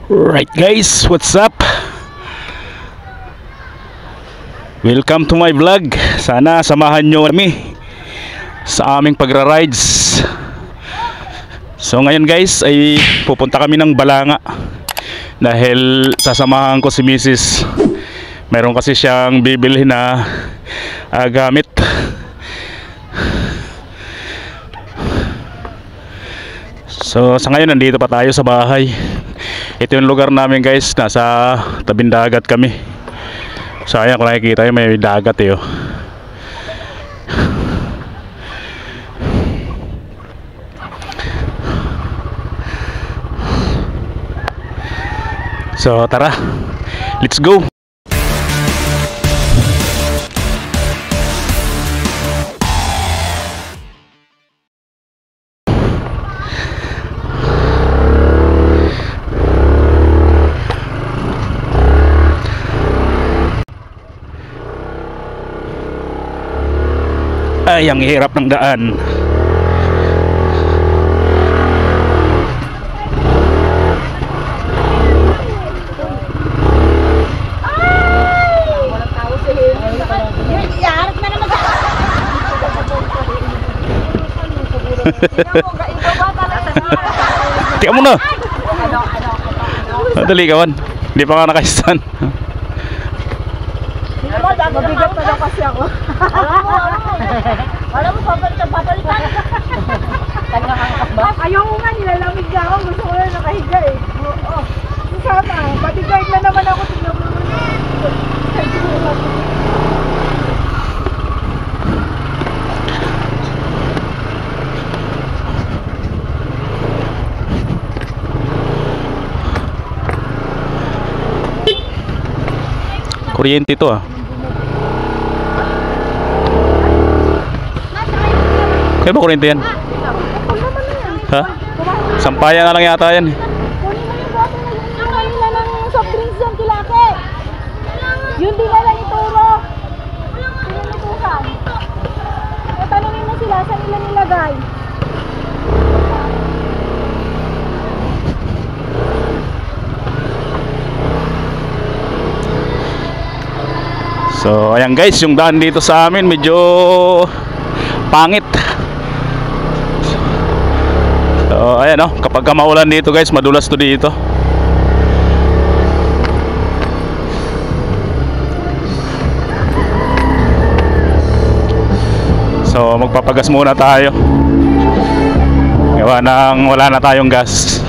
Right guys, what's up? Welcome to my vlog. Sana samahan nyo kami sa aming pagra-rides. So ngayon guys ay pupunta kami ng Balanga dahil sasamahan ko si Mrs. Meron kasi siyang bibilhin na gamit. So sa ngayon nandito pa tayo sa bahay. Ito yung lugar namin guys, nasa tabing dagat kami. So ayan, kung nakikita yun, may dagat eh oh. So tara, let's go. Ay, ang hirap ng daan. Tika mo na. Dali kawan. Hindi pa ka nakaistan. Mabigat na lang kasi ako. Alam mo, papalitan. Ayaw ko nga, nilalamig na ako. Gusto ko na nakahiga eh. Oo. Sana, bodyguard na naman ako. Tignan mo naman. Kuryente ito ah. Kaya ba kuryente yan? Ha? Sampayan na lang yata yan. Kunin mo yung bote na yung kanila ng soft drinks dyan, kilake. Yun din na lang ituro. Pinanitusan. Tanungin mo sila, saan nila nilagay? So ayan guys, yung daan dito sa amin medyo pangit. So ayan oh, kapag maulan dito guys, madulas to dito. So magpapagas muna tayo. Gawa nang wala na tayong gas.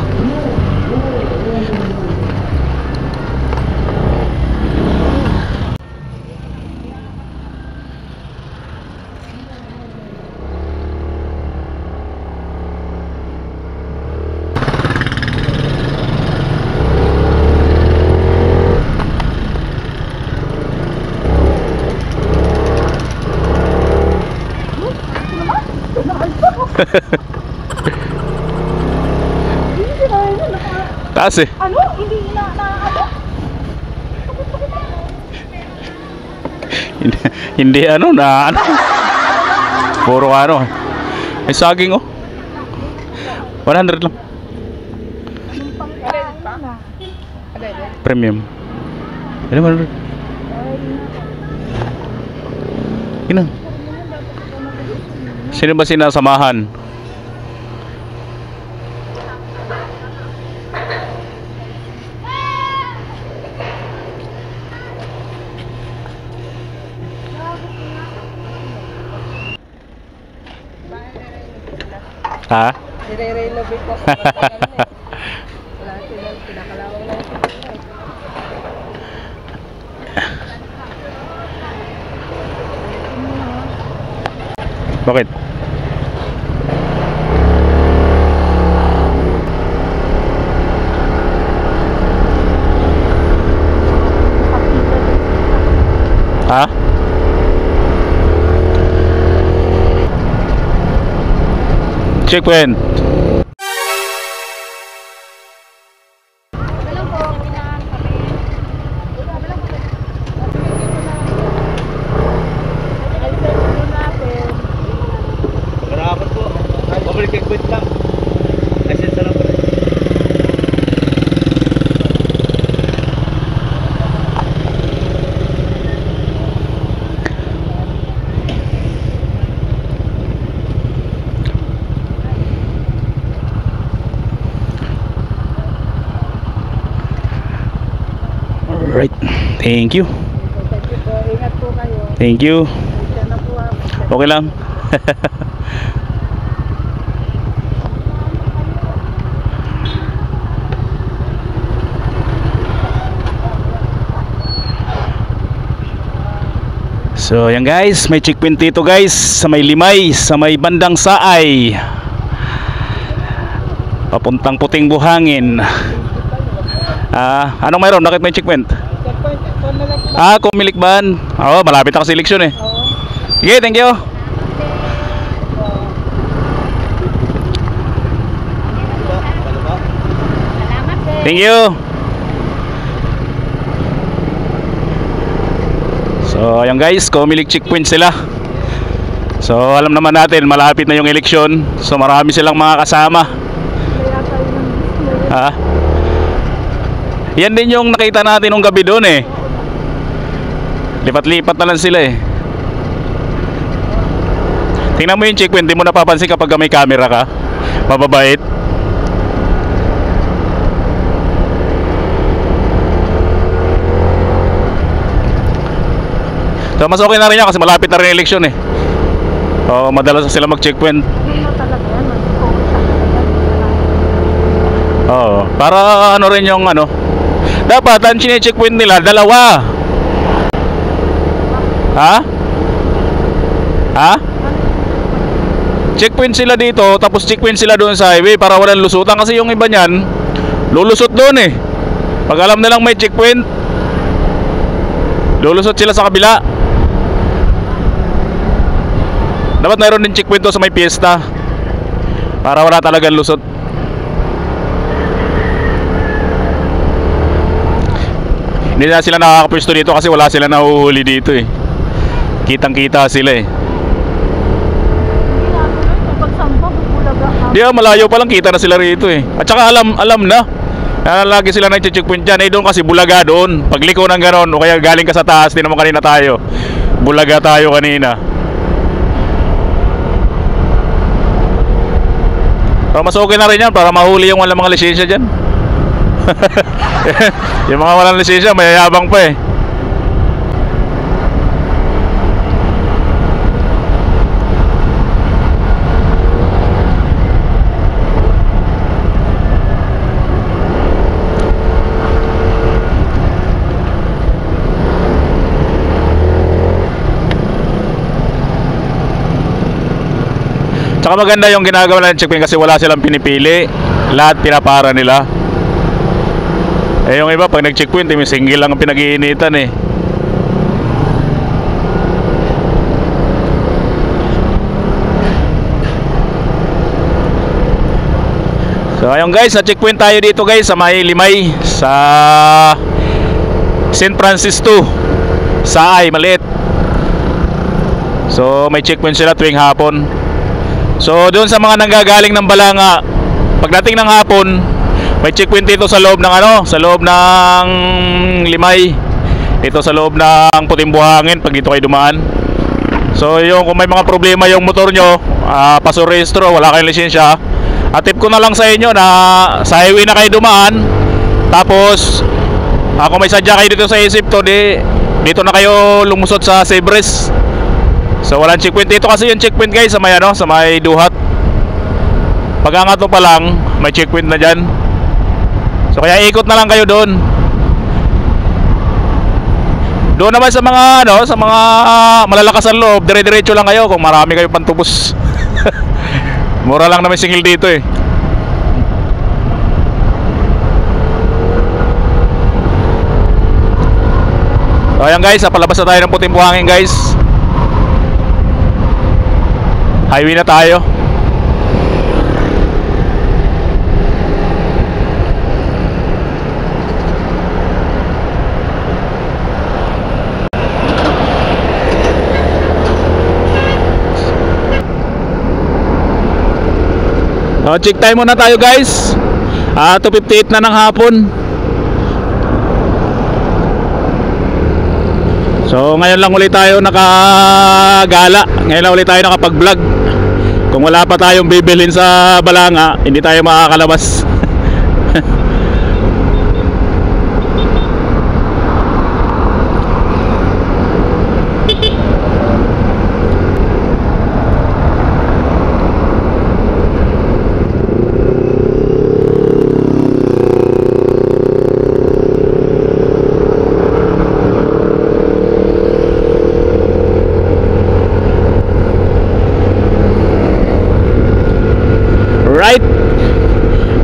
Taas eh. Ano? Hindi na ano? Hindi ano na ano. Puro ano. May saging oh. 100 lang. Premium. Ano 100? Ina. Sino ba sinasamahan? Ha? Nire-relevate ko sa wala silang pinakalawang lang. Bakit? Ha? Checkpoint. Public equipment lang. License na lang pala. Thank you. Thank you po. Ingat po kayo. Thank you. Diyan na po Okay lang. So yan guys, may checkpoint dito guys sa may Limay, sa may bandang Saay, papuntang Puting Buhangin. Anong mayroon? Bakit may checkpoint? Checkpoint. Ito na lang po. Kumilikban. Malapit na kasi eleksyon eh. Oo. Sige, thank you. Salamat sir. Thank you. So ayan guys, Comelec checkpoint sila. So alam naman natin malapit na yung eleksyon. So marami silang mga kasama. Kaya tayo ng display. Yan din yung nakita natin nung gabi doon eh. Lipat-lipat na lang sila eh. Tingnan mo yung checkpoint, di mo napapansin kapag may camera ka. Mababait. So mas okay na rin yan kasi malapit na rin yung eleksyon eh. Madalas sila mag-checkpoint. Hindi mo talaga yan. Para ano rin yung ano. Dapat ang chine-checkpoint nila dalawa. Checkpoint sila dito, tapos checkpoint sila doon sa highway para walang lusutan kasi yung iba niyan lulusot doon eh. Pag alam nilang may checkpoint, lulusot sila sa kabila. Dapat mayroon din checkpoint doon sa may piyesta para wala talagang lusot. Hindi na sila nakakapwesto dito kasi wala sila nahuhuli dito eh. Kitang-kita sila eh. Di malayo pa lang kita na sila rito eh. At saka alam na. Lagi sila nag-checkpoint dyan. Doon kasi bulaga doon. Pagliko ng ganon o kaya galing ka sa taas, di naman kanina tayo. Bulaga tayo kanina. Pero mas okay na rin yan para mahuli yung walang mga lisensya dyan. Yung mga walang lisensya mayayabang pa eh. Tsaka maganda yung ginagawa ng checkpoint kasi wala silang pinipili. Lahat pinapara nila. Yung iba pag nag-checkpoint may single lang ang pinag-iinitan eh. So ayun guys, na-checkpoint tayo dito guys sa may Limay, sa St. Francis 2 Saay, maliit. So may checkpoint sila tuwing hapon. So doon sa mga nanggagaling ng Balanga, pagdating ng hapon, may checkpoint dito sa loob ng sa loob ng Limay. Dito sa loob ng Puting Buhangin pag dito kayo dumaan. So yung kung may mga problema yung motor nyo, pasurehistro, wala kayong lisensya, tip ko na lang sa inyo na sa highway na kayo dumaan. Tapos kung may sadya kayo dito sa isip to, dito na kayo lumusot sa Sebres. So walang checkpoint dito kasi yung checkpoint guys sa may sa may Duhat. Pag-angat mo pa lang may checkpoint na dyan. So kaya ikot na lang kayo doon. Doon naman sa mga sa mga malalakas ang loob, dire-diretso lang kayo kung marami kayo pantubos. Mura lang naman singil dito eh. So ayan guys, palabas na tayo ng Puting Buhangin guys. Highway na tayo. Check time muna tayo guys. 2:58 na ng hapon. So ngayon lang ulit tayo nakagala. Ngayon lang ulit tayo nakapag-vlog. Kung wala pa tayong bibilhin sa Balanga, hindi tayo makakalabas.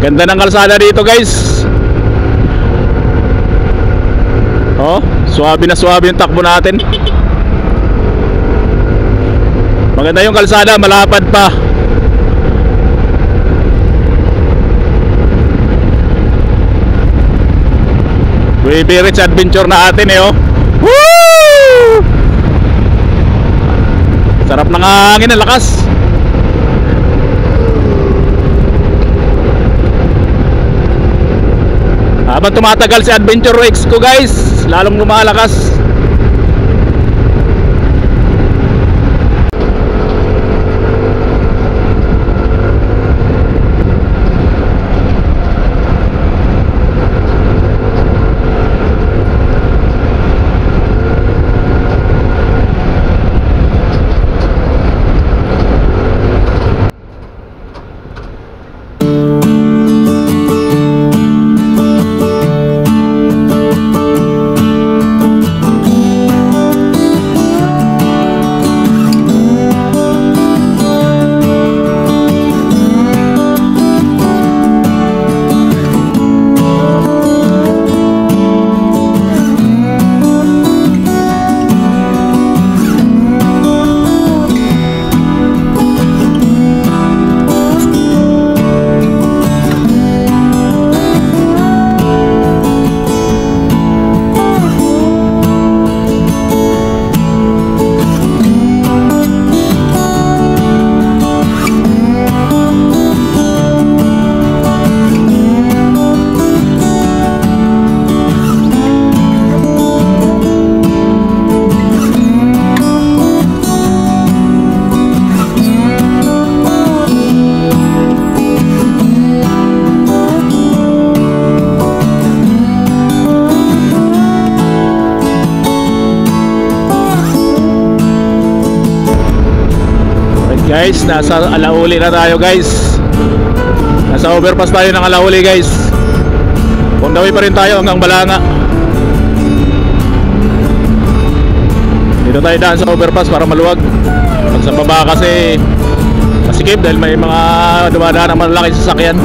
Ganda ng kalsada dito guys. Oh, suwabe na suwabe yung takbo natin. Maganda yung kalsada, malapad pa. Very rich adventure na atin eh oh. Woo! Sarap ng hangin, ang lakas. Habang tumatagal si Adventure X ko guys, lalong lumalakas. Guys, nasa Alauli na tayo guys. Nasa overpass tayo ng Alauli guys. On the way pa rin tayo hanggang Balanga. Dito tayo daan sa overpass para maluwag. Pag sa baba kasi masikip dahil may mga dumadaan ng malalaking sasakyan.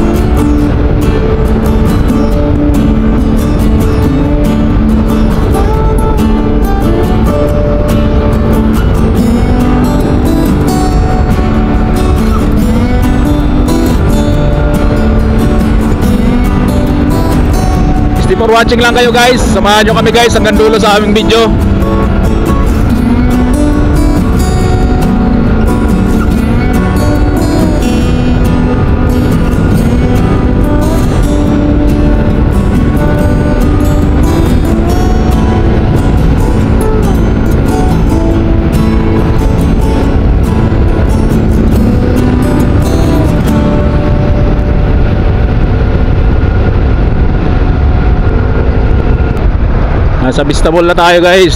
For watching lang kayo guys. Samahan nyo kami guys hanggang dulo sa aming video. Nasa Vista Mall na tayo guys.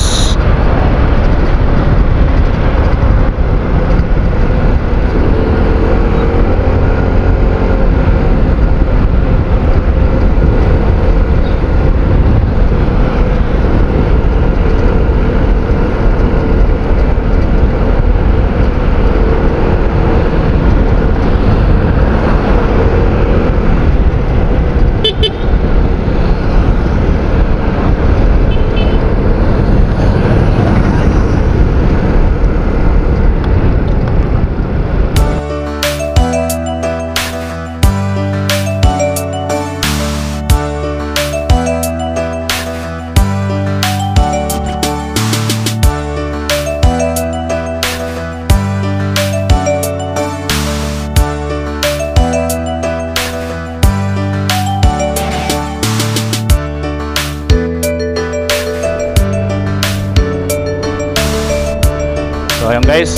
So ayun guys,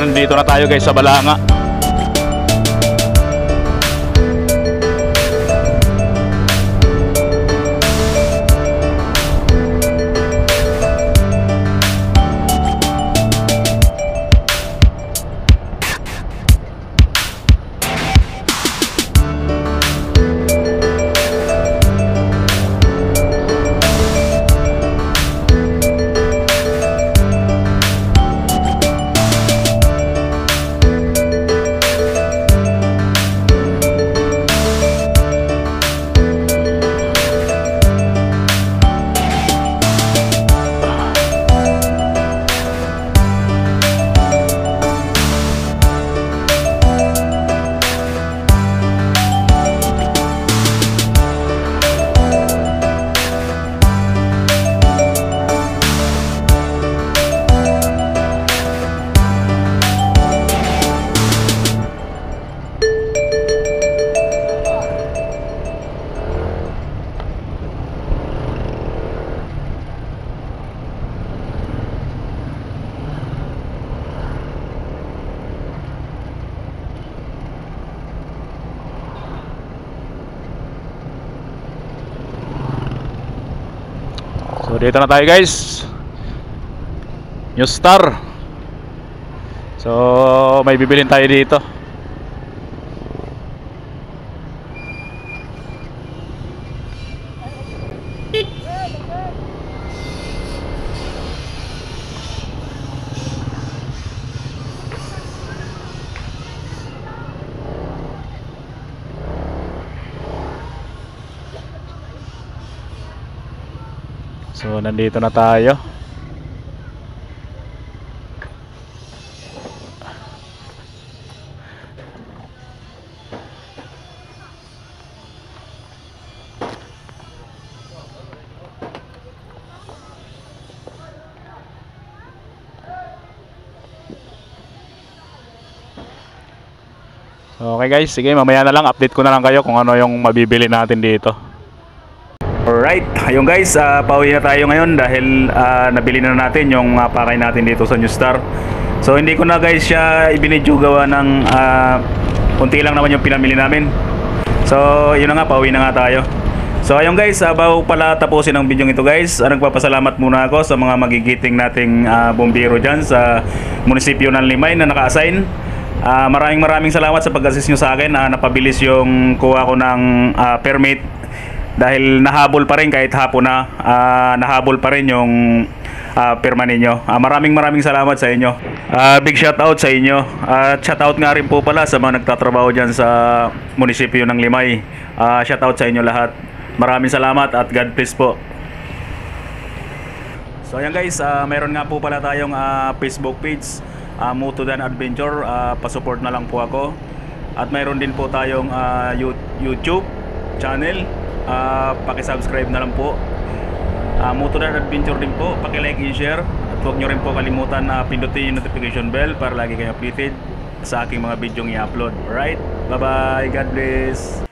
nandito na tayo guys sa Balanga. dito na tayo guys. New Star. So may bibilin tayo dito. So nandito na tayo. Okay guys, sige mamaya na lang update ko na lang kayo kung ano yung mabibili natin dito. Alright, ayun guys, pauwi na tayo ngayon dahil nabili na natin yung pakay natin dito sa New Star. So hindi ko na guys siya ibinidyo gawa ng unti lang naman yung pinamili namin. So yun na nga, pauwi na nga tayo. So ayun guys, bago pala tapusin ang video ito guys, nagpapasalamat muna ako sa mga magigiting nating bumbero dyan sa munisipyo ng Limay na naka-assign. Maraming salamat sa pag-assist nyo sa akin. Napabilis yung kuha ko ng permit dahil nahabol pa rin kahit hapon na. Nahabol pa rin yung pirma ninyo. Maraming salamat sa inyo. Big shout out sa inyo. Shout out nga rin po pala sa mga nagtatrabaho dyan sa munisipyo ng Limay. Shout out sa inyo lahat. Maraming salamat at God bless po. So ayan guys, mayroon nga po pala tayong Facebook page, Motodan Adventure. Pasupport na lang po ako. At mayroon din po tayong YouTube channel. Paki-subscribe na lang po. Motodan Adventure din po. Paki-like and share. At huwag nyo rin po kalimutan na pindutin yung notification bell para lagi kayo updated sa aking mga video i-upload. Alright? Bye bye. God bless.